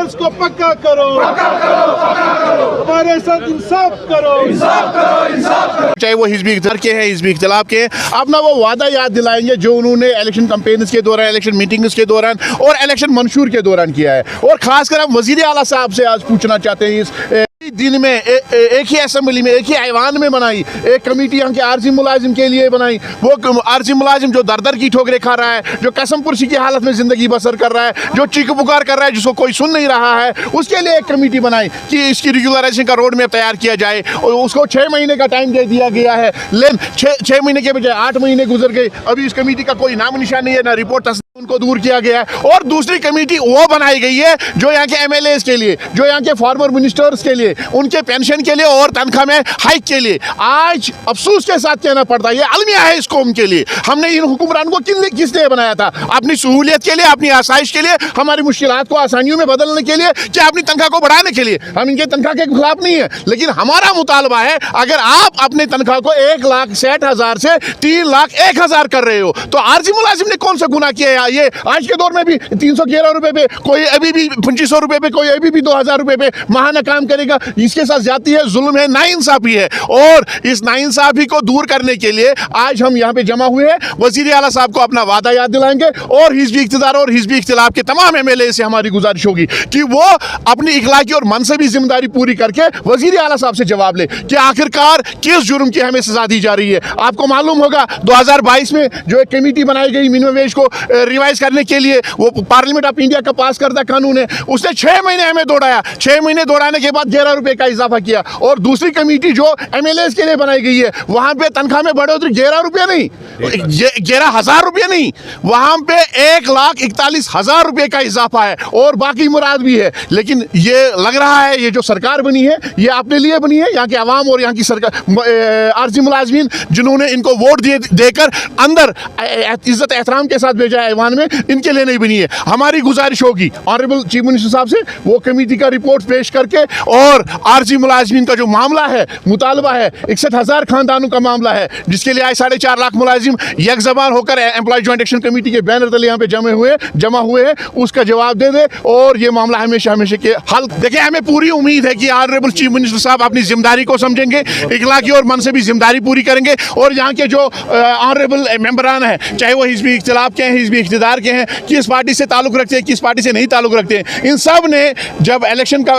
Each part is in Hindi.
रूल्स को पक्का करो, हमारे साथ इंसाफ करो, चाहे वो हिजबी इख्तिलार के हैं, हिजबी इख्तिलाफ के हैं, अपना वो वादा याद दिलाएंगे जो उन्होंने इलेक्शन कैंपेन्स के दौरान, इलेक्शन मीटिंग्स के दौरान और इलेक्शन मंशूर के दौरान किया है। और खासकर हम वजीर आला साहब से आज पूछना चाहते हैं, इस दिन में एक ही असेंबली में, एक ही ऐवान में बनाई एक कमेटी यहाँ के आर्जी मुलाजिम के लिए बनाई। वो आर्जी मुलाजिम जो दर दर की ठोकरें खा रहा है, जो कसम पुरसी की हालत में जिंदगी बसर कर रहा है, जो चीख पुकार कर रहा है, जिसको कोई सुन नहीं रहा है, उसके लिए एक कमेटी बनाई कि इसकी रेगुलराइजेशन का रोड मैप तैयार किया जाए। और उसको 6 महीने का टाइम दे दिया गया है, लेकिन 6 महीने के बजाय 8 महीने गुजर गए, अभी इस कमेटी का कोई नाम निशान नहीं है, ना रिपोर्ट उनको दूर किया गया है। और दूसरी कमेटी वो बनाई गई है जो यहाँ के MLAs के लिए, जो यहाँ के फॉर्मर मिनिस्टर्स के लिए, उनके पेंशन के लिए और तनख्वाह में हाइक के लिए। आज अफसोस के साथ कहना पड़ता है, ये अलमिया है इस कौम के लिए। हमने इन हुक्मरान को किसने बनाया था? अपनी सहूलियत के लिए, अपनी आसाइश के लिए, हमारी मुश्किलात को आसानियों में बदलने के लिए, क्या अपनी तनख्वाह को बढ़ाने के लिए? हम इनके तनख्वाह के खिलाफ नहीं है, लेकिन हमारा मुतालबा है, अगर आप अपने तनख्वाह को 1,60,000 से 3,01,000 कर रहे हो तो आर्जी मुलाजिम ने कौन सा गुनाह किया है? ये आज के दौर में भी 311 रुपए पे, कोई अभी भी 2500 रुपए पे, कोई अभी भी 2000 रुपए पे माहाना काम करेगा। इसके साथ जाती है, जुल्म है, नाइंसाफी है। और इस नाइंसाफी को दूर करने के लिए आज हम यहाँ पे जमा हुए हैं। वजीर आला साहब को अपना वादा याद दिलाएंगे और हिजबी इख्तिदार और हिजबी इख्तिलाफ के तमाम MLA से हमारी गुजारिश होगी कि वो अपनी इखलाकी और मनसबी जिम्मेदारी पूरी करके वजीर आला साहब से जवाब ले कि आखिरकार किस जुर्म की हमें सजा दी जा रही है। आपको मालूम होगा 2022 में जो एक कमेटी बनाई गई मिनिमम वेज को रिवाइज करने के लिए, वो पार्लियामेंट ऑफ इंडिया का पास करदा कानून है, उसने 6 महीने हमें दौड़ाया। 6 महीने दौड़ाने के बाद 11 रुपए का इजाफा किया। और दूसरी कमेटी जो MLAs के लिए बनाई गई है, वहां पे तनख्वाह में बढ़ोतरी 11 रुपये नहीं, 11,000 रुपये नहीं, वहां पे 1,41,000 रुपये का इजाफा है और बाकी मुराद भी है। लेकिन ये लग रहा है, ये जो सरकार बनी है, ये अपने लिए बनी है, यहाँ के अवाम और यहाँ की सरकार आर्जी मुलाजमीन जिन्होंने इनको वोट देकर अंदर इज्जत एहतराम के साथ भेजा है ऐवान में, इनके लिए नहीं बनी है। हमारी गुजारिश होगी ऑनरेबल चीफ मिनिस्टर साहब से, वो कमेटी का रिपोर्ट पेश करके, और आर्जी मुलाजमीन का जो मामला है, मुतालबा है, 61,000 खानदानों का मामला है, जिसके लिए आज 4.5 लाख मुलाजिम एक ज़बान होकर एम्प्लॉय जॉइंट एक्शन कमेटी के बैनर तले यहाँ पे जमा हुए हैं, उसका जवाब दे दे और ये मामला हमेशा के हल। देखिए, हमें पूरी उम्मीद है कि ऑनरेबल चीफ मिनिस्टर साहब अपनी जिम्मेदारी को समझेंगे, इखलाकी और मनसबी जिम्मेदारी पूरी करेंगे, और यहाँ के जो ऑनरेबल मेंबरान हैं, चाहे वो हिजबी इख्तिलाफ के हैं, हिजबी इख्तिदार के हैं, किस पार्टी से ताल्लुक रखते हैं, किस पार्टी से नहीं ताल्लुक रखते हैं, इन सब ने जब इलेक्शन का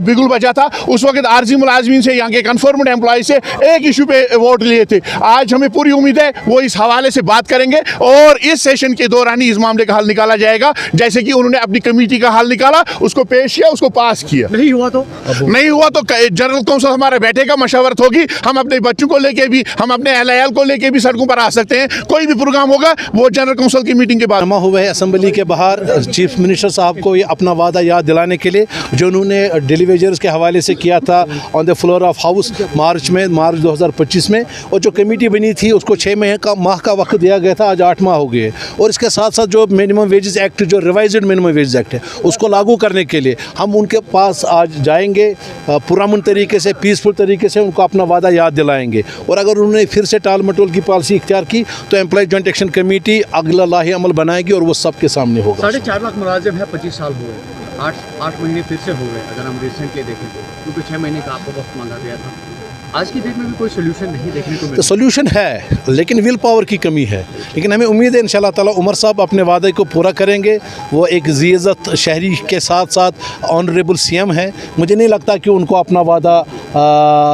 बिगुल बजा था, उस वक्त आर्जी मुलाजमीन से, यहाँ के कन्फर्म्ड एम्प्लॉय से एक इशू पे वोट लिए थे। आज हमें पूरी उम्मीद है वो इस हवाले से बात करेंगे और इस सेशन के दौरान ही इस मामले का हल निकाला जाएगा, जैसे कि उन्होंने अपनी कमेटी का हल निकाला, उसको पेश किया, उसको पास किया। नहीं हुआ तो जनरल काउंसिल हमारा बैठेगा, मशवरत होगी, हम अपने बच्चों को लेके भी, हम अपने अहल को लेके भी सड़कों पर आ सकते हैं। कोई भी प्रोग्राम होगा वो जनरल काउंसिल की मीटिंग के बाद। जमा हुए असेंबली के बाहर चीफ मिनिस्टर साहब को ये अपना वादा याद दिलाने के लिए, जो उन्होंने डेली वेजर्स के हवाले से किया था on the floor of house March 2025 में, और जो कमेटी बनी थी उसको 6 माह का वक्त दिया गया था, आज 8 माह हो गए। और इसके साथ साथ जो मिनिमम वेजेस एक्ट, जो रिवाइज्ड मिनिमम वेजेस एक्ट है, उसको लागू करने के लिए हम उनके पास आज जाएंगे, पुरअमन तरीके से, पीसफुल तरीके से उनको अपना वादा याद दिलाएंगे। और अगर उन्होंने फिर से टाल मटोल की पॉलिसी इख्तियार की तो एम्प्लॉय जॉइंट एक्शन कमेटी अगला लाही अमल बनाएगी और वो सबके सामने होगा। 4.5 लाख मुलाजिम है, 25 साल हुए, 8 महीने फिर से हो गए अगर हम रिसेंटली देखें तो, क्योंकि 6 महीने का आपको वक्त मांगा गया था। आज की डेट में भी कोई सोल्यूशन नहीं देखने को मिला। तो सोल्यूशन है, लेकिन विल पावर की कमी है। लेकिन हमें उम्मीद है इंशाल्लाह ताला उमर साहब अपने वादे को पूरा करेंगे। वो एक ज़िय्ज़त शहरी के साथ साथ ऑनरेबल CM है, मुझे नहीं लगता कि उनको अपना वादा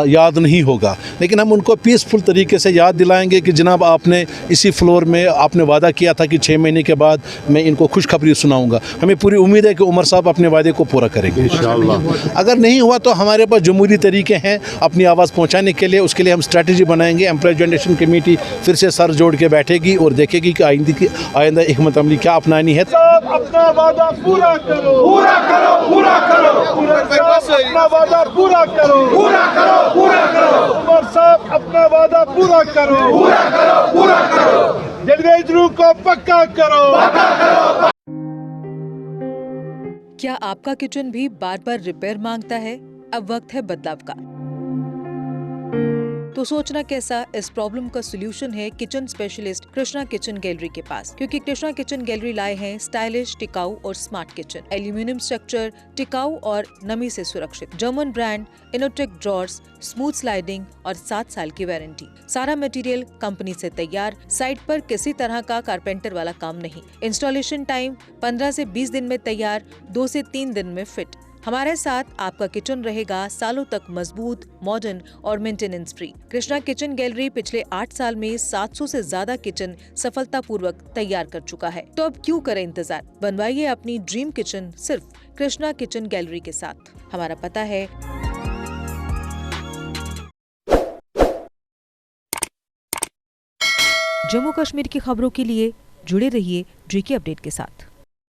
याद नहीं होगा, लेकिन हम उनको पीसफुल तरीके से याद दिलाएंगे कि जनाब आपने इसी फ्लोर में आपने वादा किया था कि 6 महीने के बाद मैं इनको खुशखबरी सुनाऊंगा। हमें पूरी उम्मीद है कि उमर साहब अपने वादे को पूरा करेंगे इंशाल्लाह। अगर नहीं हुआ तो हमारे पास जमहूरी तरीके हैं अपनी आवाज़ पहुँचाने के लिए, उसके लिए हम स्ट्रैटेजी बनाएंगे। एम्प्लॉय जॉइंट एक्शन कमेटी फिर से सर जोड़ के बैठेगी और देखेगी कि आइंदा हिकमत अमली क्या अपनानी है। अपना वादा पूरा करो, पूरा करो, पूरा करो, अपना वादा पूरा करो, पूरा करो, पूरा करो, उमर साहब अपना वादा पूरा करो, पूरा करो, पूरा करो, डेलीवेजरों को पक्का करो, पक्का करो। क्या आपका किचन भी बार बार रिपेयर मांगता है? अब वक्त है बदलाव का। तो तो सोचना कैसा, इस प्रॉब्लम का सोल्यूशन है kitchen specialist Krishna kitchen gallery के पास, क्योंकि कृष्णा किचन गैलरी लाए हैं स्टाइलिश, टिकाऊ और स्मार्ट किचन। एल्यूमिनियम स्ट्रक्चर, टिकाऊ और नमी से सुरक्षित, German brand, Innotech drawers, smooth sliding और 7 साल की वारंटी। सारा मटेरियल कंपनी से तैयार, साइट पर किसी तरह का कारपेंटर वाला काम नहीं। इंस्टॉलेशन टाइम 15 से 20 दिन में तैयार, 2 से 3 दिन में फिट। हमारे साथ आपका किचन रहेगा सालों तक मजबूत, मॉडर्न और maintenance free. Krishna kitchen gallery पिछले 8 साल में 700 से ज्यादा किचन सफलतापूर्वक तैयार कर चुका है। तो अब क्यों करें इंतजार, बनवाइए अपनी ड्रीम किचन सिर्फ कृष्णा किचन गैलरी के साथ। हमारा पता है जम्मू कश्मीर की खबरों के लिए जुड़े रहिए GK अपडेट के साथ।